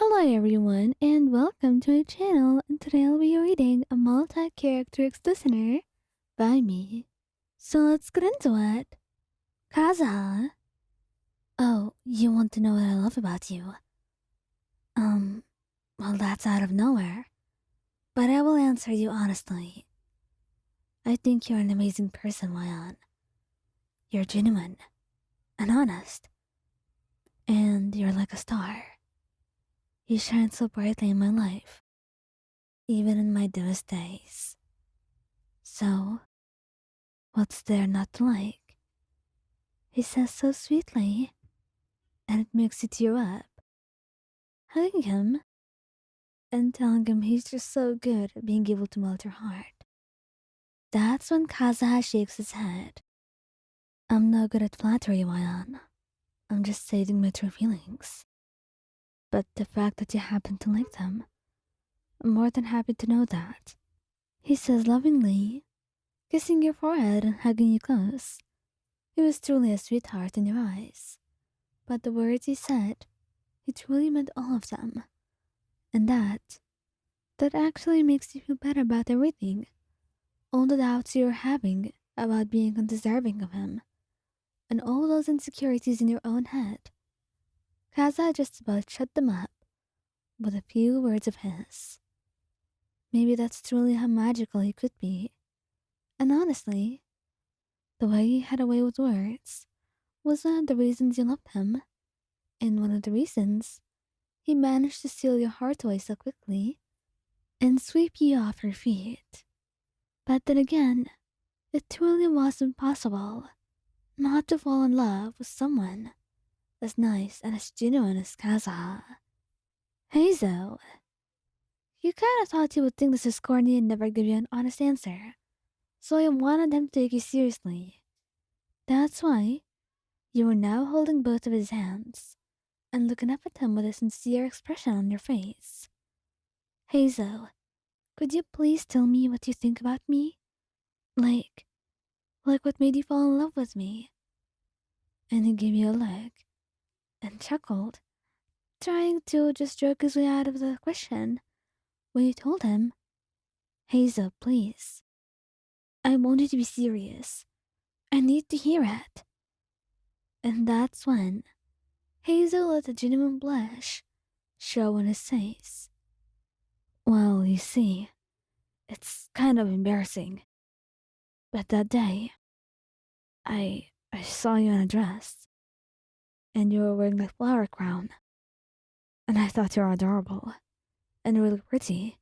Hello everyone and welcome to my channel, and today I'll be reading a multi-character listener by me. So let's get into it. Kazuha. Oh, you want to know what I love about you? Um, well that's out of nowhere. But I will answer you honestly. I think you're an amazing person, Wayan. You're genuine and honest. And you're like a star. You shine so brightly in my life, even in my dimmest days. So, what's there not to like? He says so sweetly, and it makes you tear up. Hugging him and telling him he's just so good at being able to melt your heart. That's when Kazuha shakes his head. I'm no good at flattery, Wayan. I'm just stating my true feelings. But the fact that you happen to like them, I'm more than happy to know that. He says lovingly, kissing your forehead and hugging you close. He was truly a sweetheart in your eyes. But the words he said, he truly meant all of them. And that actually makes you feel better about everything. All the doubts you're having about being undeserving of him, and all those insecurities in your own head. Kaza just about shut them up with a few words of his. Maybe that's truly how magical he could be. And honestly, the way he had a way with words was one of the reasons you loved him, and one of the reasons he managed to steal your heart away so quickly and sweep you off your feet. But then again, it truly wasn't possible not to fall in love with someone as nice and as genuine as Kazuha. Heizou, you kinda thought you would think this is corny and never give you an honest answer, so I wanted him to take you seriously. That's why you were now holding both of his hands and looking up at him with a sincere expression on your face. Heizou, could you please tell me what you think about me? Like, like what made you fall in love with me? And he gave you a look and chuckled, trying to just joke his way out of the question when you told him, Heizou, please. I want you to be serious. I need to hear it. And that's when Heizou let a genuine blush show on his face. Well, you see, it's kind of embarrassing. But that day, I saw you in a dress, and you were wearing that flower crown. And I thought you were adorable and really pretty.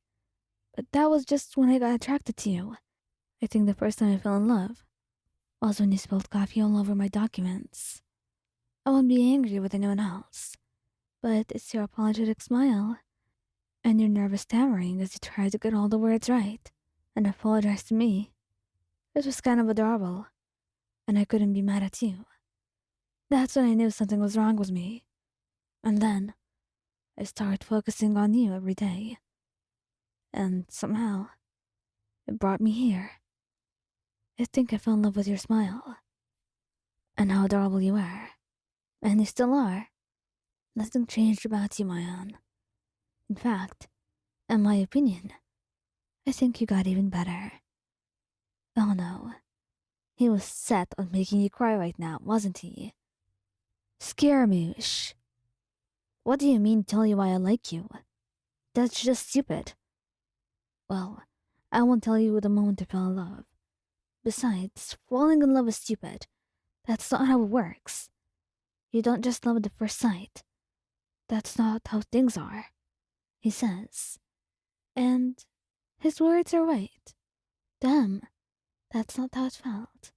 But that was just when I got attracted to you. I think the first time I fell in love was when you spilled coffee all over my documents. I won't be angry with anyone else, but it's your apologetic smile and your nervous stammering as you try to get all the words right and apologize to me. It was kind of adorable, and I couldn't be mad at you. That's when I knew something was wrong with me. And then I started focusing on you every day. And somehow, it brought me here. I think I fell in love with your smile. And how adorable you are. And you still are. Nothing changed about you, my own. In fact, in my opinion, I think you got even better. Oh no. He was set on making you cry right now, wasn't he? Scaramouche. What do you mean tell you why I like you? That's just stupid. Well, I won't tell you the moment I fell in love. Besides, falling in love is stupid. That's not how it works. You don't just love at the first sight. That's not how things are, he says. And his words are right. Damn, that's not how it felt.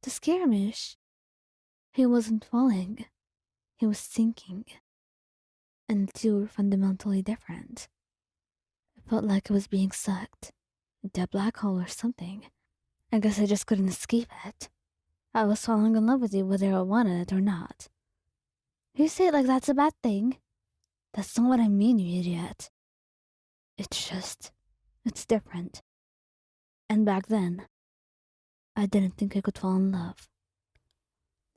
To Scaramouche, he wasn't falling. He was sinking. And the two were fundamentally different. It felt like I was being sucked into a black hole or something. I guess I just couldn't escape it. I was falling in love with you whether I wanted it or not. You say it like that's a bad thing. That's not what I mean, you idiot. It's different. And back then, I didn't think I could fall in love.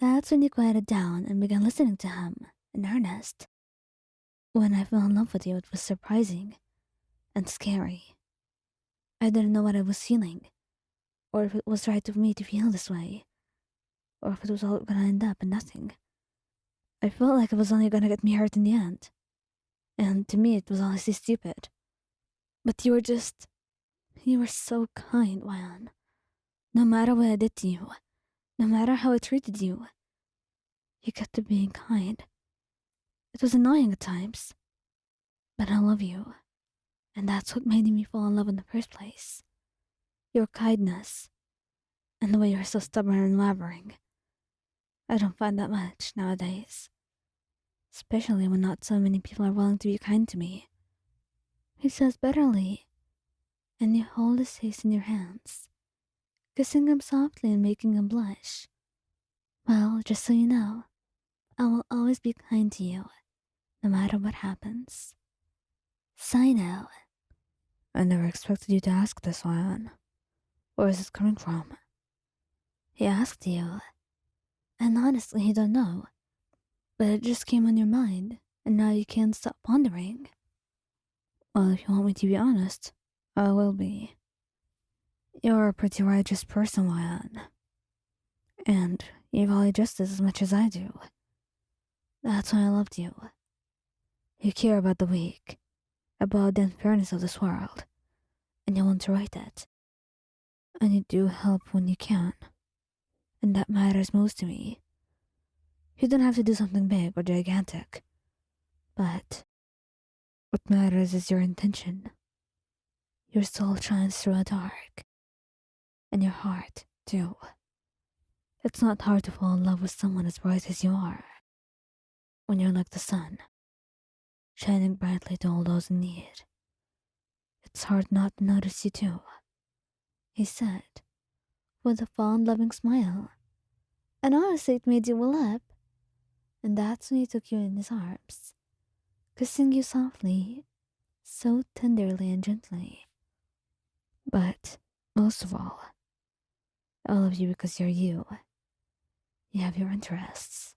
That's when you quieted down and began listening to him, in earnest. When I fell in love with you, it was surprising and scary. I didn't know what I was feeling, or if it was right of me to feel this way, or if it was all gonna end up in nothing. I felt like it was only gonna get me hurt in the end, and to me it was honestly stupid. But you were so kind, Wayan. No matter what I did to you, no matter how I treated you, you kept on being kind. It was annoying at times, but I love you, and that's what made me fall in love in the first place. Your kindness, and the way you're so stubborn and wavering. I don't find that much nowadays, especially when not so many people are willing to be kind to me. He says bitterly, and you hold his face in your hands, kissing him softly and making him blush. Well, just so you know, I will always be kind to you, no matter what happens. Cyno. I never expected you to ask this, Ryan. Where is it coming from? He asked you, and honestly, you don't know. But it just came on your mind, and now you can't stop pondering. Well, if you want me to be honest, I will be. You're a pretty righteous person, Ryan. And you value justice as much as I do. That's why I loved you. You care about the weak, about the unfairness of this world, and you want to right it. And you do help when you can. And that matters most to me. You don't have to do something big or gigantic. But what matters is your intention. Your soul shines through a dark. And your heart, too. It's not hard to fall in love with someone as bright as you are. When you're like the sun, shining brightly to all those in need. It's hard not to notice you too, he said, with a fond, loving smile. And honestly, it made you well up. And that's when he took you in his arms, kissing you softly, so tenderly and gently. But most of all of you because you're you. You have your interests,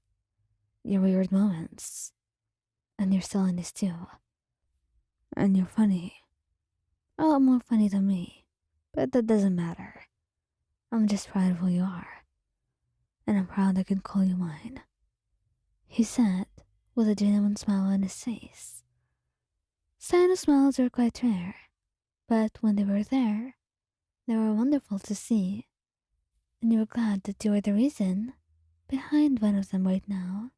your weird moments, and your silliness too. And you're funny. A lot more funny than me, but that doesn't matter. I'm just proud of who you are, and I'm proud I can call you mine, he said, with a genuine smile on his face. Cyno smiles are quite rare, but when they were there, they were wonderful to see, and you were glad that you were the reason behind one of them right now.